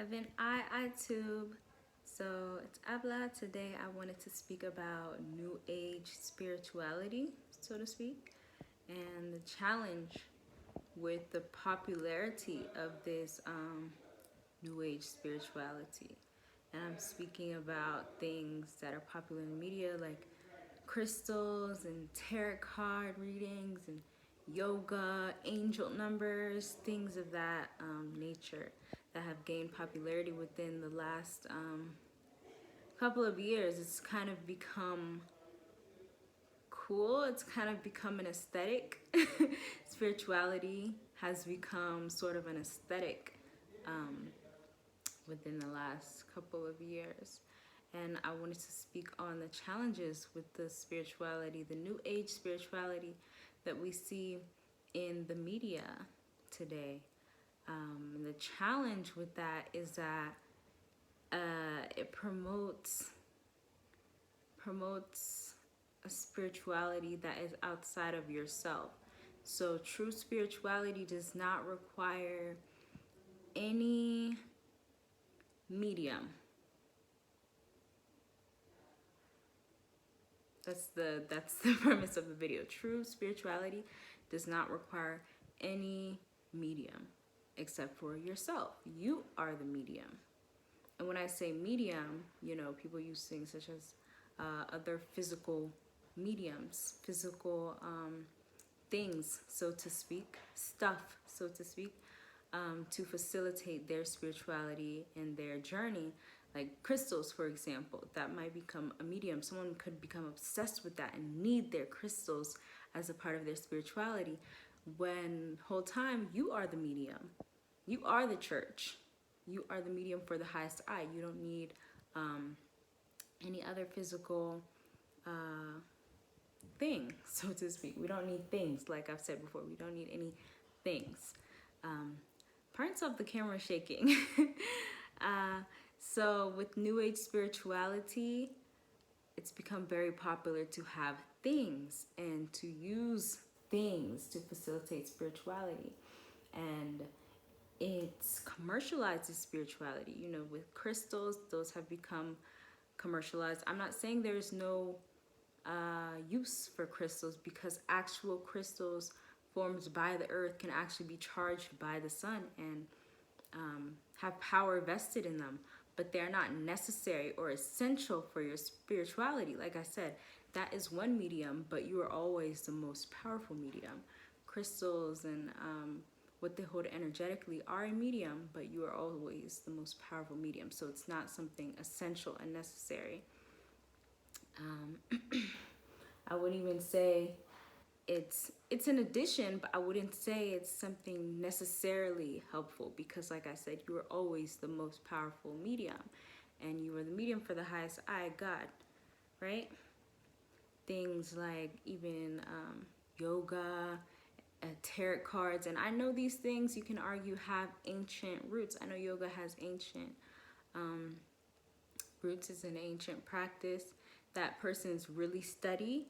Heaven I Tube. So it's Abla. Today I wanted to speak about New Age spirituality, so to speak, and the challenge with the popularity of this New Age spirituality. And I'm speaking about things that are popular in the media like crystals and tarot card readings and yoga, angel numbers, things of that nature that have gained popularity within the last couple of years. It's kind of become cool. It's kind of become an aesthetic. Spirituality has become sort of an aesthetic um, within the last couple of years. And I wanted to speak on the challenges with the spirituality, the new age spirituality that we see in the media today. And the challenge with that is that it promotes a spirituality that is outside of yourself. So true spirituality does not require any medium. That's the premise of the video. True spirituality does not require any medium except for yourself. You are the medium. And when I say medium, people use things such as other physical mediums, physical things, so to speak, stuff, so to speak, to facilitate their spirituality and their journey. Like crystals, for example, that might become a medium. Someone could become obsessed with that and need their crystals as a part of their spirituality. When whole time you are the medium, you are the church, you are the medium for the highest I. You don't need any other physical thing, so to speak. We don't need things, like I've said before. We don't need any things. Parts of the camera shaking. So with New Age spirituality, it's become very popular to have things and to use things to facilitate spirituality. And it's commercializes spirituality. With crystals, those have become commercialized. I'm not saying there's no use for crystals, because actual crystals formed by the earth can actually be charged by the sun and have power vested in them, but they're not necessary or essential for your spirituality. Like I said, that is one medium, but you are always the most powerful medium. Crystals and what they hold energetically are a medium, but you are always the most powerful medium. So it's not something essential and necessary. I wouldn't even say it's an addition, but I wouldn't say it's something necessarily helpful, because like I said, you are always the most powerful medium, and you are the medium for the highest I, God, right? Things like even yoga, tarot cards, and I know these things, you can argue, have ancient roots. I know yoga has ancient roots. Is an ancient practice that persons really study.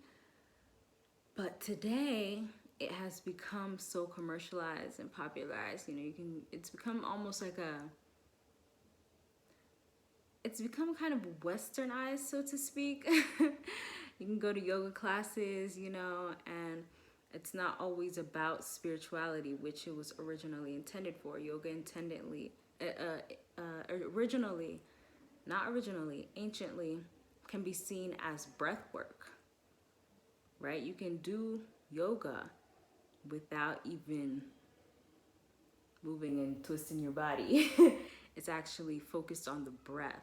But today, it has become so commercialized and popularized. It's become almost like it's become kind of westernized, so to speak. You can go to yoga classes, and it's not always about spirituality, which it was originally intended for. Yoga anciently, can be seen as breath work. Right? You can do yoga without even moving and twisting your body. It's actually focused on the breath.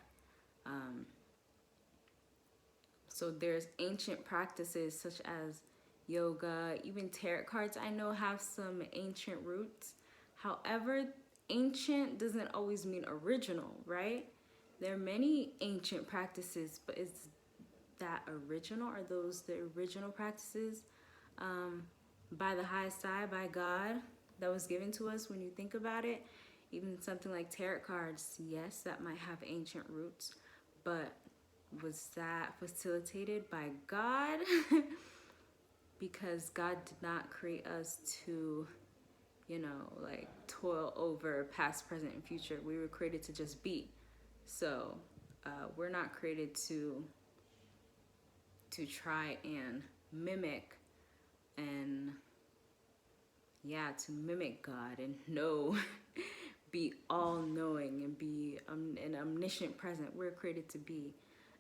So there's ancient practices such as yoga, even tarot cards I know have some ancient roots. However, ancient doesn't always mean original, right? There are many ancient practices, but is that original? Are those the original practices by the highest I, by God, that was given to us? When you think about it, even something like tarot cards, yes, that might have ancient roots, but was that facilitated by God? Because God did not create us to like toil over past, present, and future. We were created to just be. So we're not created to try and mimic and to mimic God and know, be all knowing and be an omniscient present. We're created to be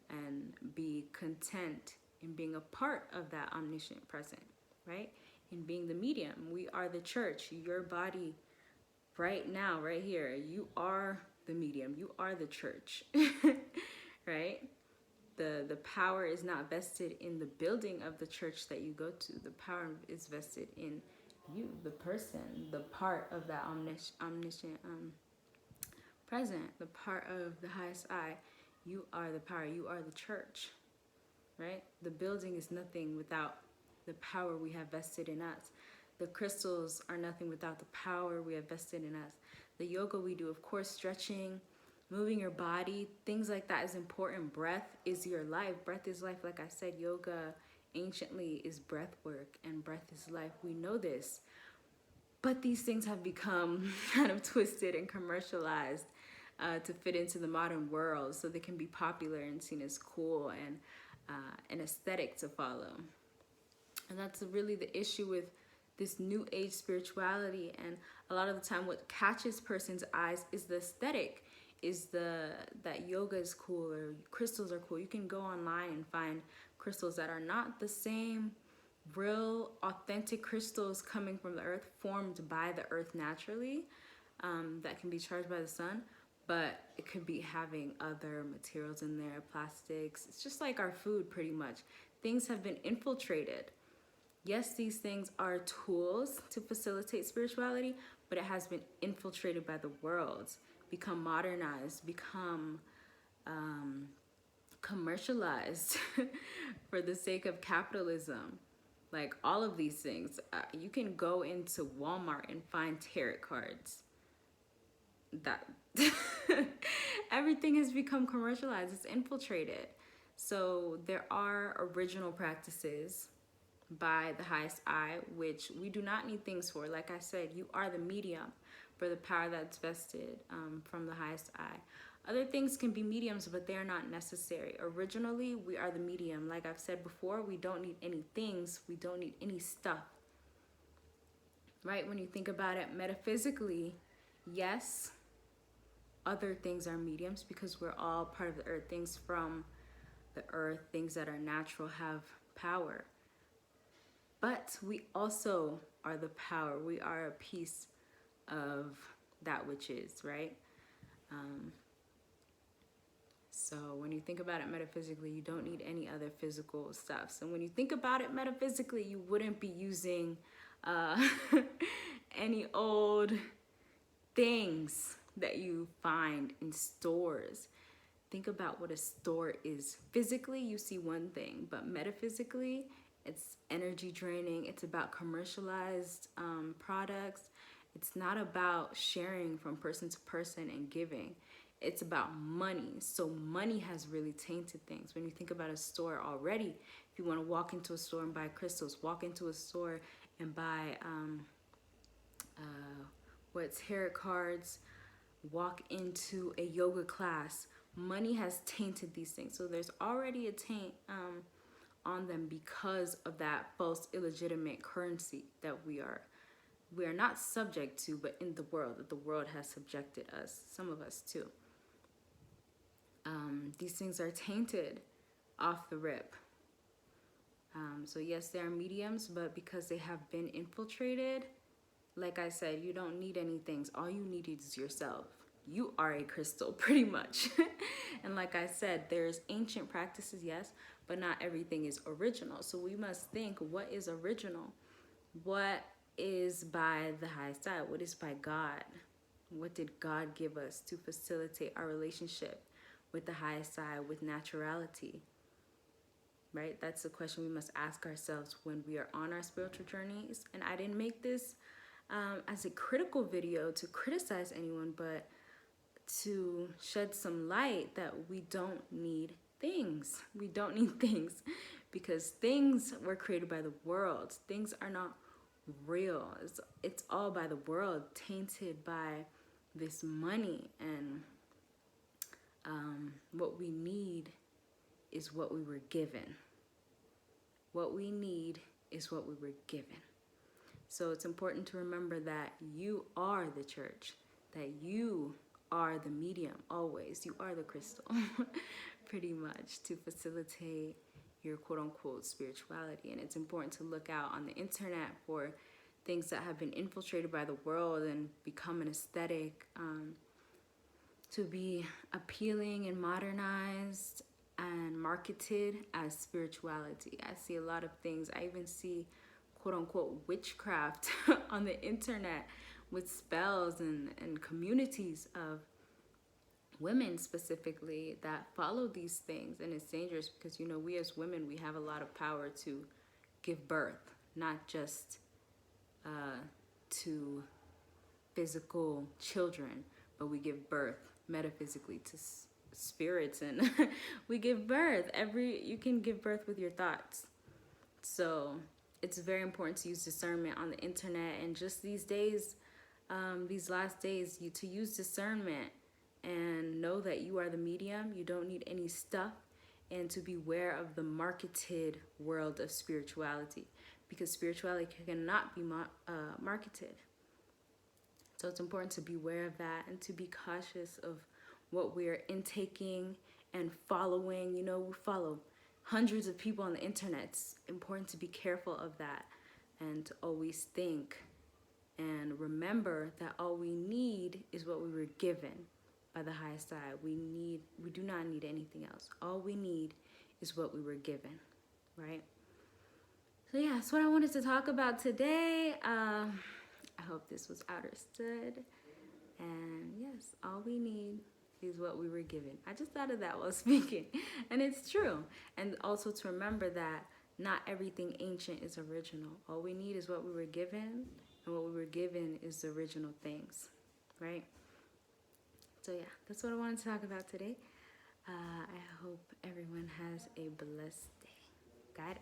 and be content in being a part of that omniscient present, right? In being the medium. We are the church. Your body right now, right here, you are the medium. You are the church, right? The power is not vested in the building of the church that you go to. The power is vested in you, the person, the part of that omniscient present, the part of the highest I. You are the power. You are the church, right? The building is nothing without the power we have vested in us. The crystals are nothing without the power we have vested in us. The yoga we do, of course, stretching, moving your body, things like that is important. Breath is your life. Breath is life. Like I said, yoga anciently is breath work and breath is life. We know this. But these things have become kind of twisted and commercialized to fit into the modern world so they can be popular and seen as cool and an aesthetic to follow. And that's really the issue with this new age spirituality. And a lot of the time what catches person's eyes is the aesthetic, is that yoga is cool or crystals are cool. You can go online and find crystals that are not the same real authentic crystals coming from the earth, formed by the earth naturally, that can be charged by the sun, but it could be having other materials in there, plastics. It's just like our food pretty much. Things have been infiltrated. Yes, these things are tools to facilitate spirituality, but it has been infiltrated by the world, become modernized, become commercialized for the sake of capitalism. Like all of these things, you can go into Walmart and find tarot cards. That everything has become commercialized. It's infiltrated. So there are original practices by the highest I, which we do not need things for. Like I said, you are the medium for the power that's vested from the highest I. Other things can be mediums, but they are not necessary. Originally, we are the medium. Like I've said before, we don't need any things. We don't need any stuff. Right? When you think about it metaphysically, yes, other things are mediums because we're all part of the earth. Things from the earth, things that are natural have power. But we also are the power. We are a piece of that which is, right? So when you think about it metaphysically, you don't need any other physical stuff. So when you think about it metaphysically, you wouldn't be using any old things that you find in stores. Think about what a store is. Physically, you see one thing, but metaphysically, it's energy draining. It's about commercialized products. It's not about sharing from person to person and giving. It's about money. So money has really tainted things. When you think about a store already, if you want to walk into a store and buy crystals, walk into a store and buy tarot cards, walk into a yoga class, money has tainted these things. So there's already a taint on them because of that false illegitimate currency that we are not subject to, but in the world, that the world has subjected us, some of us too. These things are tainted off the rip. So yes, they are mediums, but because they have been infiltrated, like I said, you don't need any things. All you need is yourself. You are a crystal, pretty much. And like I said, there's ancient practices, yes, but not everything is original. So we must think, what is original? What is by the highest I? What is by God? What did God give us to facilitate our relationship with the highest I, with naturality? Right? That's the question we must ask ourselves when we are on our spiritual journeys. And I didn't make this as a critical video to criticize anyone, but to shed some light that we don't need things. We don't need things because things were created by the world. Things are not real. It's all by the world, tainted by this money. And what we need is what we were given. What we need is what we were given. So it's important to remember that you are the church, that you are the medium always. You are the crystal, pretty much, to facilitate your quote-unquote spirituality. And it's important to look out on the internet for things that have been infiltrated by the world and become an aesthetic, to be appealing and modernized and marketed as spirituality. I see a lot of things. I even see quote-unquote witchcraft on the internet with spells and communities of women specifically that follow these things. And it's dangerous because, you know, we as women, we have a lot of power to give birth, not just to physical children, but we give birth metaphysically to spirits, and we give birth. You can give birth with your thoughts. So it's very important to use discernment on the internet, and just these days, these last days, to use discernment and know that you are the medium. You don't need any stuff, and to beware of the marketed world of spirituality, because spirituality cannot be marketed. So it's important to beware of that and to be cautious of what we're intaking and following. You know, we follow hundreds of people on the internet. It's important to be careful of that and to always think and remember that all we need is what we were given by the highest side. We do not need anything else. All we need is what we were given, right? So yeah, that's what I wanted to talk about today. I hope this was understood. And yes, all we need is what we were given. I just thought of that while speaking. And it's true. And also to remember that not everything ancient is original. All we need is what we were given. And what we were given is the original things, right? So yeah, that's what I wanted to talk about today. I hope everyone has a blessed day. God,